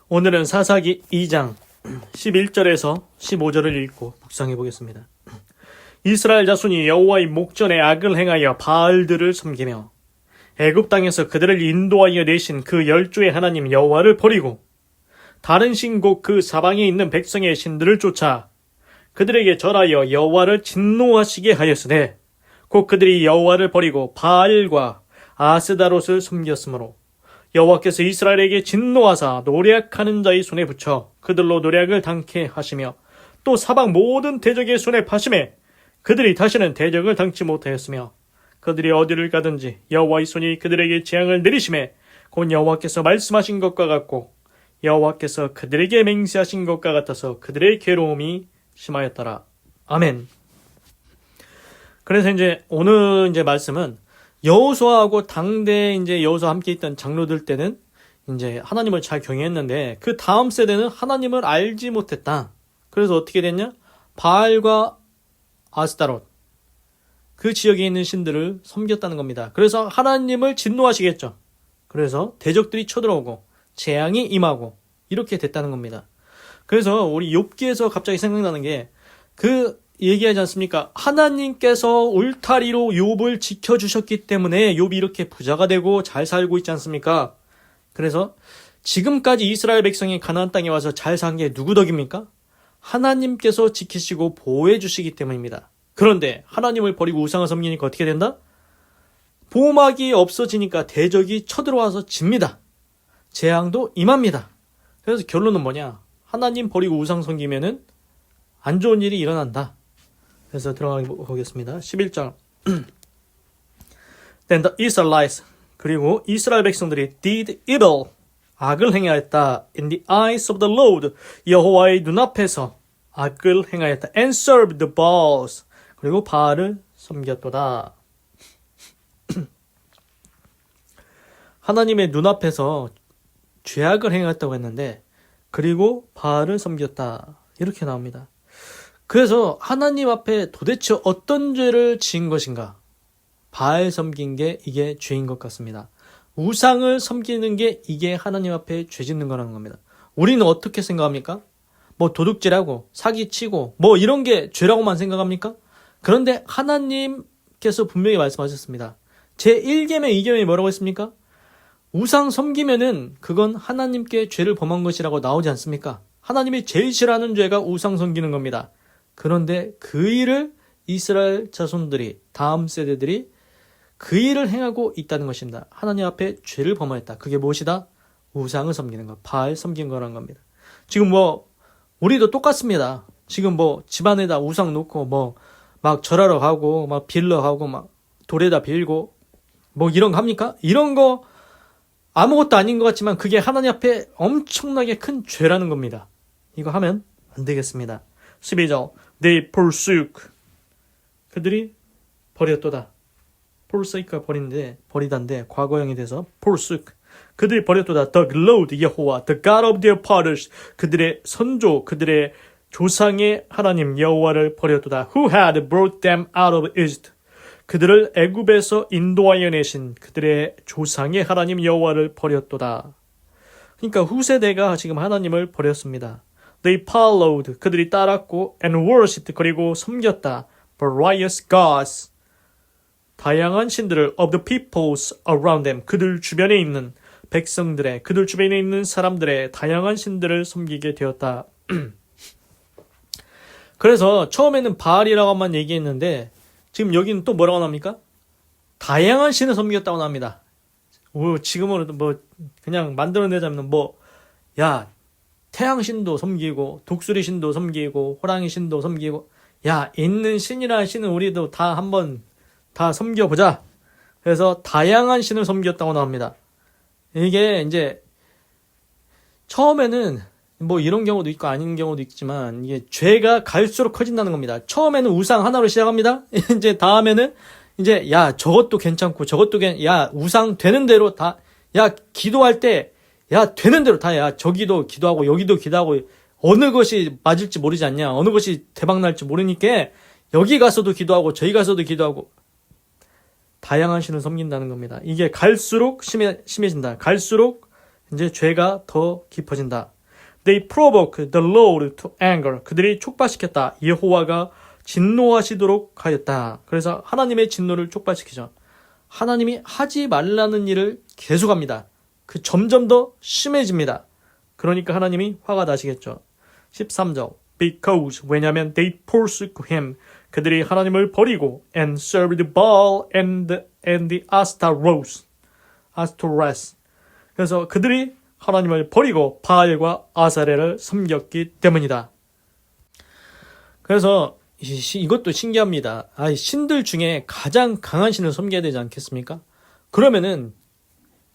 오늘은 사사기 2장 11절에서 15절을 읽고 묵상해 보겠습니다. 이스라엘 자손이 여호와의 목전에 악을 행하여 바알들을 섬기며 애굽 땅에서 그들을 인도하여 내신 그 열조의 하나님 여호와를 버리고 다른 신 곧 그 사방에 있는 백성의 신들을 쫓아 그들에게 절하여 여호와를 진노하시게 하였으되 곧 그들이 여호와를 버리고 바알과 아스다롯을 섬겼으므로 여호와께서 이스라엘에게 진노하사 노략하는 자의 손에 붙여 그들로 노략을 당케 하시며 또 사방 모든 대적의 손에 파심해 그들이 다시는 대적을 당치 못하였으며 그들이 어디를 가든지 여호와의 손이 그들에게 재앙을 내리심에 곧 여호와께서 말씀하신 것과 같고 여호와께서 그들에게 맹세하신 것과 같아서 그들의 괴로움이 심하였더라. 아멘. 그래서 오늘 말씀은 여호수아하고 당대 여호수아 함께 있던 장로들 때는 하나님을 잘 경외했는데 그 다음 세대는 하나님을 알지 못했다. 그래서 어떻게 됐냐? 바알과 아스타롯 그 지역에 있는 신들을 섬겼다는 겁니다. 그래서 하나님을 진노하시겠죠. 그래서 대적들이 쳐들어오고 재앙이 임하고 이렇게 됐다는 겁니다. 그래서 우리 욥기에서 갑자기 생각나는 게 그 얘기하지 않습니까? 하나님께서 울타리로 욥을 지켜주셨기 때문에 욥이 이렇게 부자가 되고 잘 살고 있지 않습니까? 그래서 지금까지 이스라엘 백성이 가나안 땅에 와서 잘 산 게 누구 덕입니까? 하나님께서 지키시고 보호해 주시기 때문입니다. 그런데 하나님을 버리고 우상을 섬기니까 어떻게 된다? 보호막이 없어지니까 대적이 쳐들어와서 집니다. 재앙도 임합니다. 그래서 결론은 뭐냐? 하나님 버리고 우상 섬기면은 안 좋은 일이 일어난다. 그래서 들어가 보겠습니다. 11장 Then the Israelites 그리고 이스라엘 백성들이 did evil 악을 행하였다. In the eyes of the Lord 여호와의 눈앞에서 악을 행하였다. And served the Baals 그리고 바알을 섬겼도다. 하나님의 눈앞에서 죄악을 행했다고 했는데 그리고 바알을 섬겼다. 이렇게 나옵니다. 그래서 하나님 앞에 도대체 어떤 죄를 지은 것인가? 바알 섬긴 게 이게 죄인 것 같습니다. 우상을 섬기는 게 이게 하나님 앞에 죄 짓는 거라는 겁니다. 우리는 어떻게 생각합니까? 도둑질하고 사기치고 이런 게 죄라고만 생각합니까? 그런데 하나님께서 분명히 말씀하셨습니다. 제1계명 2계명이 뭐라고 했습니까? 우상 섬기면은 그건 하나님께 죄를 범한 것이라고 나오지 않습니까? 하나님이 제일 싫어하는 죄가 우상 섬기는 겁니다. 그런데 그 일을 이스라엘 자손들이 다음 세대들이 그 일을 행하고 있다는 것입니다. 하나님 앞에 죄를 범하였다. 그게 무엇이다? 우상을 섬기는 것, 바알 섬긴 거라는 겁니다. 지금 우리도 똑같습니다. 지금 집안에다 우상 놓고 막 절하러 가고 막 빌러 가고 막 돌에다 빌고 이런 거 합니까? 이런 거 아무것도 아닌 것 같지만 그게 하나님 앞에 엄청나게 큰 죄라는 겁니다. 이거 하면 안 되겠습니다. 12절 They forsook 그들이 버렸도다. forsake가 버리단데 과거형이 돼서 forsook 그들이 버렸도다. The Lord 여호와 The God of their fathers 그들의 선조 그들의 조상의 하나님 여호와를 버렸도다. Who had brought them out of Egypt 그들을 애굽에서 인도하여 내신 그들의 조상의 하나님 여호와를 버렸도다. 그러니까 후세대가 지금 하나님을 버렸습니다. They followed 그들이 따랐고 and worshipped 그리고 섬겼다. various gods 다양한 신들을 of the peoples around them 그들 주변에 있는 백성들의 그들 주변에 있는 사람들의 다양한 신들을 섬기게 되었다. 그래서 처음에는 바알이라고만 얘기했는데 지금 여기는 또 뭐라고 나옵니까? 다양한 신을 섬겼다고 나옵니다. 지금으로는 그냥 만들어내자면 태양신도 섬기고 독수리 신도 섬기고 호랑이 신도 섬기고 있는 신이라는 신은 우리도 다 한번 다 섬겨보자. 그래서 다양한 신을 섬겼다고 나옵니다. 이게 처음에는 이런 경우도 있고 아닌 경우도 있지만 이게 죄가 갈수록 커진다는 겁니다. 처음에는 우상 하나로 시작합니다. 다음에는 저것도 괜찮고 저것도 우상 되는 대로 다 기도할 때 되는 대로 다 저기도 기도하고 여기도 기도하고 어느 것이 맞을지 모르지 않냐. 어느 것이 대박 날지 모르니까 여기 가서도 기도하고 저기 가서도 기도하고 다양한 신을 섬긴다는 겁니다. 이게 갈수록 심해진다. 갈수록 죄가 더 깊어진다. They provoked the Lord to anger. 그들이 촉발시켰다. 여호와가 진노하시도록 하였다. 그래서 하나님의 진노를 촉발시키죠. 하나님이 하지 말라는 일을 계속합니다. 그 점점 더 심해집니다. 그러니까 하나님이 화가 나시겠죠. 13절 Because 왜냐하면 they forsook him. 그들이 하나님을 버리고 and served Baal and the Ashtaroth. 그래서 그들이 하나님을 버리고 바알과 아사레를 섬겼기 때문이다. 그래서 이것도 신기합니다. 신들 중에 가장 강한 신을 섬겨야 되지 않겠습니까? 그러면은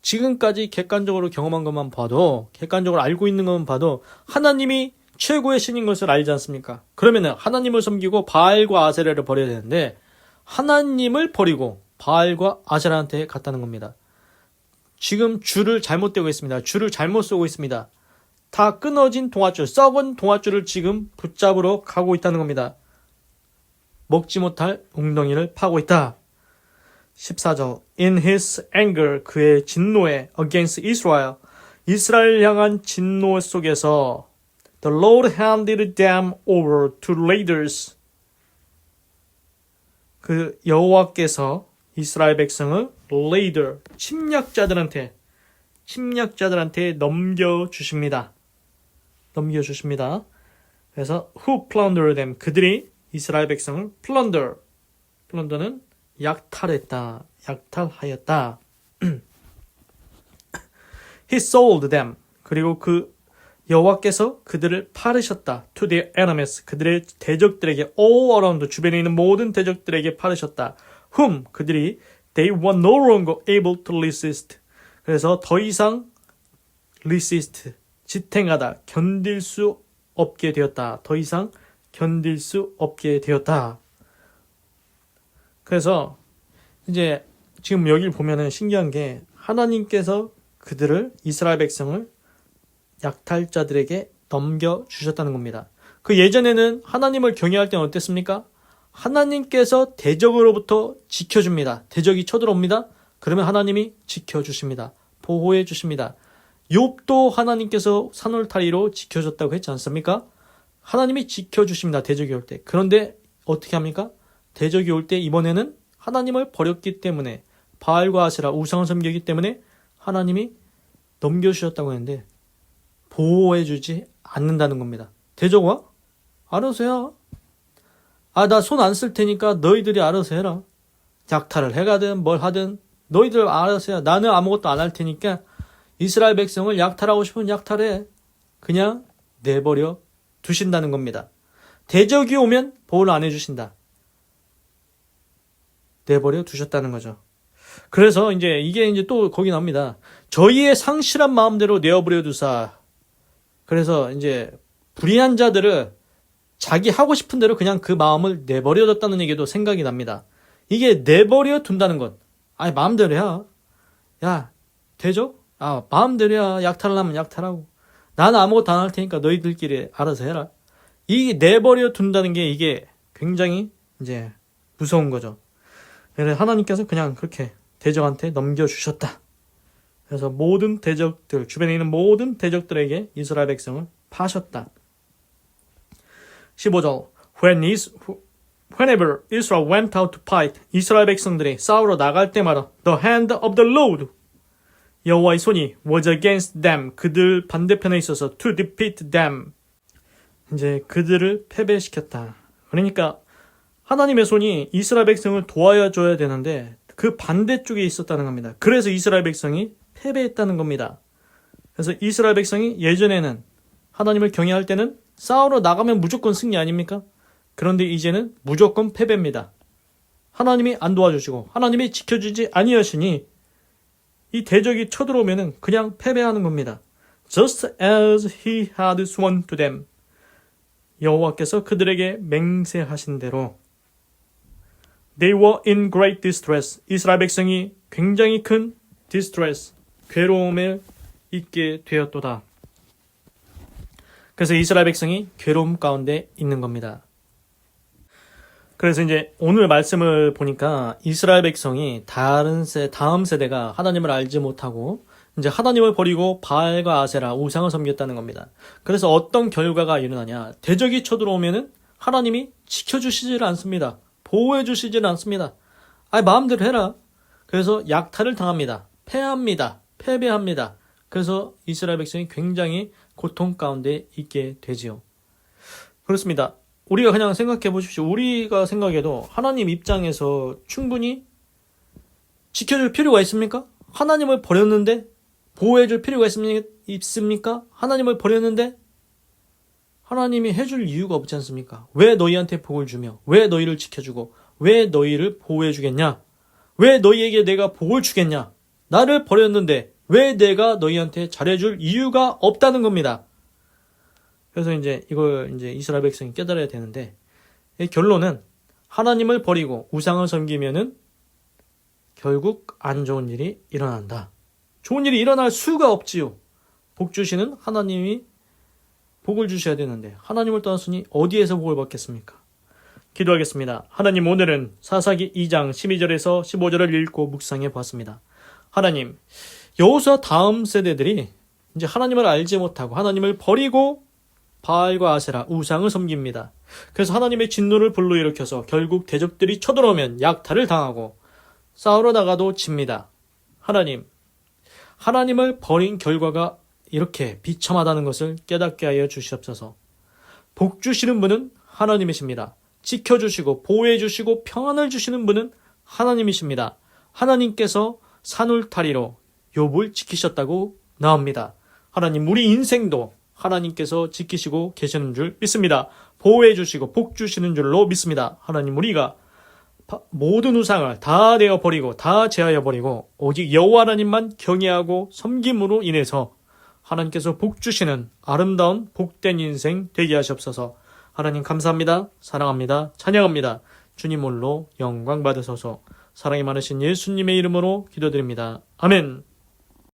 지금까지 객관적으로 경험한 것만 봐도, 객관적으로 알고 있는 것만 봐도 하나님이 최고의 신인 것을 알지 않습니까? 그러면은 하나님을 섬기고 바알과 아세라를 버려야 되는데 하나님을 버리고 바알과 아세라한테 갔다는 겁니다. 지금 줄을 잘못 떼고 있습니다. 줄을 잘못 쏘고 있습니다. 다 끊어진 동아줄, 썩은 동아줄을 지금 붙잡으러 가고 있다는 겁니다. 먹지 못할 웅덩이를 파고 있다. 14절 In his anger, 그의 진노에 against Israel, 이스라엘 향한 진노 속에서 The Lord handed them over to raiders. 그 여호와께서 이스라엘 백성을 raider, 침략자들한테 넘겨주십니다. 그래서 who plundered them, 그들이 이스라엘 백성을 plunder는 약탈하였다. He sold them, 그리고 그 여호와께서 그들을 팔으셨다. To their enemies, 그들의 대적들에게, all around, 주변에 있는 모든 대적들에게 팔으셨다. Whom, 그들이 they were no longer able to resist. 그래서 더 이상 resist, 지탱하다, 견딜 수 없게 되었다. 더 이상 견딜 수 없게 되었다. 그래서 이제 지금 여기를 보면은 신기한 게 하나님께서 그들을, 이스라엘 백성을 약탈자들에게 넘겨주셨다는 겁니다. 그 예전에는 하나님을 경외할 때는 어땠습니까? 하나님께서 대적으로부터 지켜줍니다. 대적이 쳐들어옵니다. 그러면 하나님이 지켜주십니다. 보호해 주십니다. 욥도 하나님께서 산울타리로 지켜줬다고 했지 않습니까? 하나님이 지켜주십니다. 대적이 올 때. 그런데 어떻게 합니까? 대적이 올 때 이번에는 하나님을 버렸기 때문에, 바알과 아세라 우상을 섬기기 때문에 하나님이 넘겨주셨다고 했는데 보호해주지 않는다는 겁니다. 대적 와? 알아서 해야. 나 손 안 쓸 테니까 너희들이 알아서 해라. 약탈을 해가든 뭘 하든 너희들 알아서 해야. 나는 아무것도 안 할 테니까 이스라엘 백성을 약탈하고 싶으면 약탈해. 그냥 내버려 두신다는 겁니다. 대적이 오면 보호를 안 해주신다. 내버려 두셨다는 거죠. 그래서 이게 또 거기 나옵니다. 저희의 상실한 마음대로 내어버려 두사. 그래서 불의한 자들을 자기 하고 싶은 대로 그냥 그 마음을 내버려 뒀다는 얘기도 생각이 납니다. 이게 내버려 둔다는 것. 마음대로 해. 야, 대적? 마음대로 해. 약탈하려면 약탈하고. 나는 아무것도 안 할 테니까 너희들끼리 알아서 해라. 이게 내버려 둔다는 게 이게 굉장히 무서운 거죠. 그래서 하나님께서 그냥 그렇게 대적한테 넘겨주셨다. 그래서 모든 대적들, 주변에 있는 모든 대적들에게 이스라엘 백성을 파셨다. 15절 Whenever Israel went out to fight, 이스라엘 백성들이 싸우러 나갈 때마다 The hand of the Lord, 여호와의 손이 was against them, 그들 반대편에 있어서 to defeat them, 그들을 패배시켰다. 그러니까 하나님의 손이 이스라엘 백성을 도와줘야 되는데 그 반대쪽에 있었다는 겁니다. 그래서 이스라엘 백성이 패배했다는 겁니다. 그래서 이스라엘 백성이 예전에는 하나님을 경외할 때는 싸우러 나가면 무조건 승리 아닙니까? 그런데 이제는 무조건 패배입니다. 하나님이 안 도와주시고 하나님이 지켜주지 아니하시니 이 대적이 쳐들어오면 그냥 패배하는 겁니다. Just as he had sworn to them, 여호와께서 그들에게 맹세하신 대로 They were in great distress, 이스라엘 백성이 굉장히 큰 distress, 괴로움에 있게 되었도다. 그래서 이스라엘 백성이 괴로움 가운데 있는 겁니다. 그래서 오늘 말씀을 보니까 이스라엘 백성이 다음 세대가 하나님을 알지 못하고 이제 하나님을 버리고 바알과 아세라 우상을 섬겼다는 겁니다. 그래서 어떤 결과가 일어나냐? 대적이 쳐들어오면은 하나님이 지켜주시질 않습니다. 보호해주시질 않습니다. 마음대로 해라. 그래서 약탈을 당합니다. 패배합니다. 그래서 이스라엘 백성이 굉장히 고통 가운데 있게 되지요. 그렇습니다. 우리가 그냥 생각해 보십시오. 우리가 생각해도 하나님 입장에서 충분히 지켜줄 필요가 있습니까? 하나님을 버렸는데 보호해줄 필요가 있습니까? 하나님을 버렸는데 하나님이 해줄 이유가 없지 않습니까? 왜 너희한테 복을 주며 왜 너희를 지켜주고 왜 너희를 보호해주겠냐? 왜 너희에게 내가 복을 주겠냐? 나를 버렸는데 왜 내가 너희한테 잘해줄 이유가 없다는 겁니다. 그래서 이걸 이스라엘 백성이 깨달아야 되는데, 이 결론은 하나님을 버리고 우상을 섬기면은 결국 안 좋은 일이 일어난다. 좋은 일이 일어날 수가 없지요. 복 주시는 하나님이 복을 주셔야 되는데 하나님을 떠났으니 어디에서 복을 받겠습니까? 기도하겠습니다. 하나님, 오늘은 사사기 2장 12절에서 15절을 읽고 묵상해 보았습니다. 하나님, 여호수아 다음 세대들이 이제 하나님을 알지 못하고 하나님을 버리고 바알과 아세라 우상을 섬깁니다. 그래서 하나님의 진노를 불러일으켜서 결국 대적들이 쳐들어오면 약탈을 당하고 싸우러 나가도 집니다. 하나님, 하나님을 버린 결과가 이렇게 비참하다는 것을 깨닫게 하여 주시옵소서. 복 주시는 분은 하나님이십니다. 지켜주시고 보호해주시고 평안을 주시는 분은 하나님이십니다. 하나님께서 산울타리로 욥을 지키셨다고 나옵니다. 하나님, 우리 인생도 하나님께서 지키시고 계시는 줄 믿습니다. 보호해주시고 복 주시는 줄로 믿습니다. 하나님, 우리가 모든 우상을 다 내어버리고 다 제하여버리고 오직 여호와 하나님만 경외하고 섬김으로 인해서 하나님께서 복 주시는 아름다운 복된 인생 되게 하시옵소서. 하나님, 감사합니다. 사랑합니다. 찬양합니다. 주님 홀로 영광 받으소서. 사랑이 많으신 예수님의 이름으로 기도드립니다. 아멘.